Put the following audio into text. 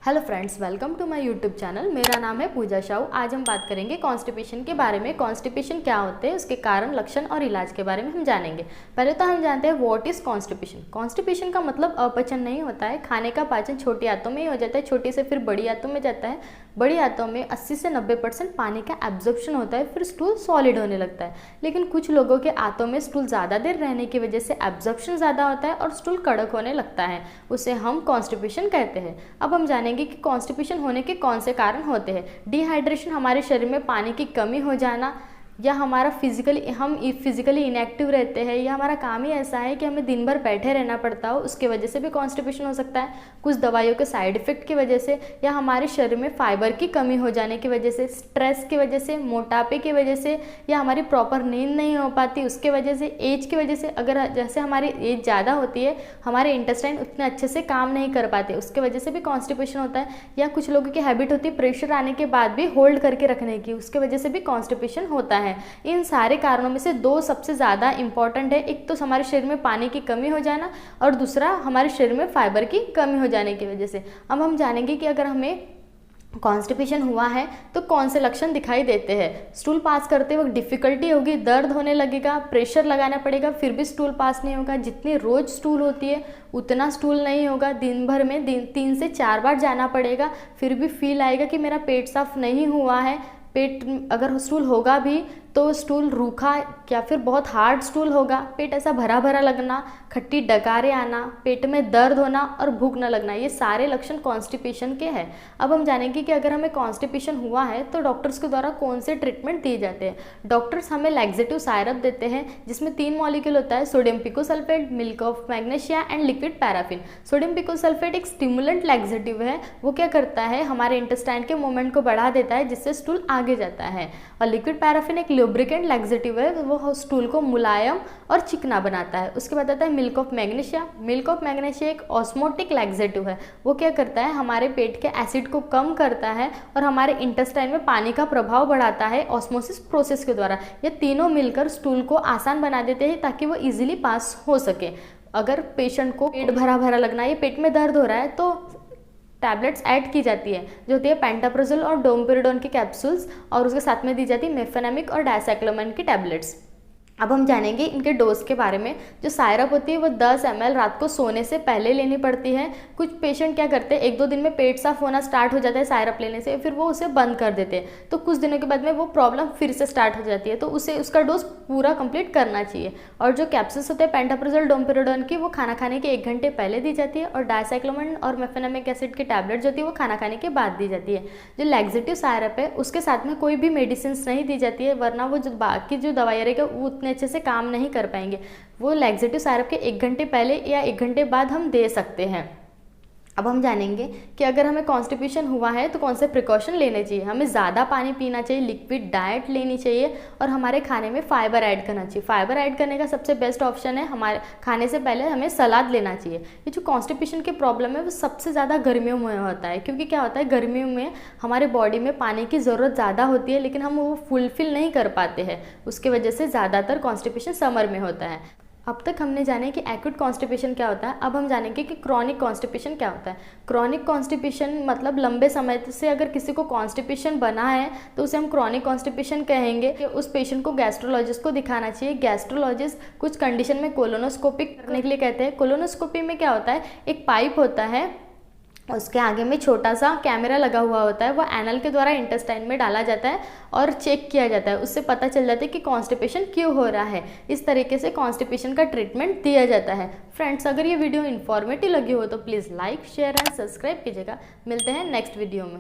Hello friends, welcome to my YouTube channel. मेरा नाम है पूजा शाहू। आज हम बात करेंगे कॉन्स्टिपेशन के बारे में। कॉन्स्टिपेशन क्या होते हैं, उसके कारण, लक्षण और इलाज के बारे में हम जानेंगे। पहले तो हम जानते हैं व्हाट इज़ कॉन्स्टिपेशन। कॉन्स्टिपेशन का मतलब अपचन नहीं होता है। खाने का पाचन छोटी आंतों में ही हो जाता है, छोटी से फिर बड़ी आंतों में जाता है। बड़ी आंतों में 80 से 90% पानी का एब्जॉर्प्शन होता है, फिर स्टूल सॉलिड होने लगता है। लेकिन कुछ लोगों के आंतों में स्टूल ज़्यादा देर रहने की वजह से एब्जॉर्प्शन ज़्यादा होता है और स्टूल कड़क होने लगता है, उसे हम कॉन्स्टिपेशन कहते हैं। अब हम जानेंगे कि कॉन्स्टिपेशन होने के कौन से कारण होते हैं। डिहाइड्रेशन, हमारे शरीर में पानी की कमी हो जाना, या हम फिजिकली इनएक्टिव रहते हैं, या हमारा काम ही ऐसा है कि हमें दिन भर बैठे रहना पड़ता हो, उसके वजह से भी कॉन्स्टिपेशन हो सकता है। कुछ दवाइयों के साइड इफेक्ट की वजह से, या हमारे शरीर में फाइबर की कमी हो जाने की वजह से, स्ट्रेस की वजह से, मोटापे की वजह से, या हमारी प्रॉपर नींद नहीं हो पाती उसके वजह से, एज की वजह से। अगर जैसे हमारी एज ज़्यादा होती है, हमारे इंटेस्टाइन उतने अच्छे से काम नहीं कर पाते, उसके वजह से भी कॉन्स्टिपेशन होता है। या कुछ लोगों की हैबिट होती है प्रेशर आने के बाद भी होल्ड करके रखने की, उसके वजह से भी कॉन्स्टिपेशन होता है। इन सारे कारणों में से दो सबसे ज़्यादा इंपॉर्टेंट है। एक तो हमारे शरीर में पानी की कमी हो जाना, और दूसरा हमारे शरीर में फाइबर की कमी हो जाने की वजह से। अब हम जानेंगे कि अगर हमें कॉन्स्टिपेशन हुआ है तो कौन से लक्षण दिखाई देते हैं। स्टूल पास करते वक्त डिफ़िकल्टी होगी, दर्द होने लगेगा, प्रेशर लगाना पड़ेगा, फिर भी स्टूल पास नहीं होगा। जितनी रोज स्टूल होती है उतना स्टूल नहीं होगा। दिन भर में 3 से 4 बार जाना पड़ेगा, फिर भी फील आएगा कि मेरा पेट साफ नहीं हुआ है। पेट अगर स्टूल होगा भी तो स्टूल रूखा या फिर बहुत हार्ड स्टूल होगा। पेट ऐसा भरा भरा लगना, खट्टी डकारें आना, पेट में दर्द होना और भूख न लगना, ये सारे लक्षण कॉन्स्टिपेशन के हैं। अब हम जानेंगे कि अगर हमें कॉन्स्टिपेशन हुआ है तो डॉक्टर्स के द्वारा कौन से ट्रीटमेंट दिए जाते हैं। डॉक्टर्स हमें लैक्सेटिव सायरप देते हैं, जिसमें 3 मॉलिक्यूल होता है, sodium picosulfate, milk of magnesia and liquid paraffin. Sodium picosulfate एक स्टिमुलेंट लैक्सेटिव है। वो क्या करता है, हमारे इंटेस्टाइन के मूवमेंट को बढ़ा देता है, जिससे स्टूल आगे जाता है। और लिक्विड पैराफिन एक लुब्रिकेंट लैक्सेटिव है, वो स्टूल को मुलायम और चिकना बनाता है। उसके बाद आता है milk of magnesia. Milk of magnesia एक ऑस्मोटिक लैक्सेटिव है। वो क्या करता है, हमारे पेट के एसिड को कम करता है और हमारे इंटेस्टाइन में पानी का प्रभाव बढ़ाता है ऑस्मोसिस प्रोसेस के द्वारा। ये तीनों मिलकर स्टूल को आसान बना देते हैं ताकि वो इजीली पास हो सके। अगर पेशेंट को पेट भरा भरा लगना है, पेट में दर्द हो रहा है, तो टैबलेट्स ऐड की जाती है, जो होती है पेंटाप्रोजोल और डोमपेरिडोन की कैप्सूल्स, और उसके साथ में दी जाती है मेफेनेमिक और डायसाइक्लोमाइन की टैबलेट्स। अब हम जानेंगे इनके डोज के बारे में। जो सायरप होती है वो 10 ml रात को सोने से पहले लेनी पड़ती है। कुछ पेशेंट क्या करते हैं, 1-2 दिन में पेट साफ होना स्टार्ट हो जाता है सायरप लेने से, फिर वो उसे बंद कर देते हैं, तो कुछ दिनों के बाद में वो प्रॉब्लम फिर से स्टार्ट हो जाती है, तो उसे उसका डोज पूरा कंप्लीट करना चाहिए। और जो कैप्सूल्स होते हैं पेंटाप्रोजोल डोमपेरिडोन की, वो खाना खाने के 1 घंटे पहले दी जाती है, और डायसाइक्लोमाइन और मेफेनेमिक एसिड की टैबलेट जो होती है वो खाना खाने के बाद दी जाती है। जो लैक्सेटिव सायरप है उसके साथ में कोई भी मेडिसिन नहीं दी जाती है, वरना वो जो बाकी जो दवाइयाँ रहेगी वो उतने अच्छे से काम नहीं कर पाएंगे। वो लैक्सेटिव सायरप के 1 घंटे पहले या 1 घंटे बाद हम दे सकते हैं। अब हम जानेंगे कि अगर हमें कॉन्स्टिपेशन हुआ है तो कौन से प्रिकॉशन लेने चाहिए। हमें ज़्यादा पानी पीना चाहिए, लिक्विड डाइट लेनी चाहिए, और हमारे खाने में फाइबर ऐड करना चाहिए। फाइबर ऐड करने का सबसे बेस्ट ऑप्शन है, हमारे खाने से पहले हमें सलाद लेना चाहिए। ये जो कॉन्स्टिपेशन की प्रॉब्लम है वो सबसे ज़्यादा गर्मियों में होता है, क्योंकि क्या होता है, गर्मियों में हमारे बॉडी में पानी की ज़रूरत ज़्यादा होती है, लेकिन हम वो फुलफिल नहीं कर पाते हैं। उसकी वजह से ज़्यादातर कॉन्स्टिपेशन समर में होता है। अब तक हमने जाने कि एक्यूट कॉन्स्टिपेशन क्या होता है। अब हम जानेंगे कि क्रॉनिक कॉन्स्टिपेशन क्या होता है। क्रॉनिक कॉन्स्टिपेशन मतलब लंबे समय से अगर किसी को कॉन्स्टिपेशन बना है तो उसे हम क्रॉनिक कॉन्स्टिपेशन कहेंगे। कि उस पेशेंट को गैस्ट्रोलॉजिस्ट को दिखाना चाहिए। गैस्ट्रोलॉजिस्ट कुछ कंडीशन में कोलोनोस्कोपी करने के लिए कहते हैं। कोलोनोस्कोपी में क्या होता है, एक पाइप होता है, उसके आगे में छोटा सा कैमरा लगा हुआ होता है, वो एनल के द्वारा इंटेस्टाइन में डाला जाता है और चेक किया जाता है। उससे पता चल जाता है कि कॉन्स्टिपेशन क्यों हो रहा है। इस तरीके से कॉन्स्टिपेशन का ट्रीटमेंट दिया जाता है। फ्रेंड्स, अगर ये वीडियो इन्फॉर्मेटिव लगी हो तो please like, share and subscribe कीजिएगा। मिलते हैं नेक्स्ट वीडियो में।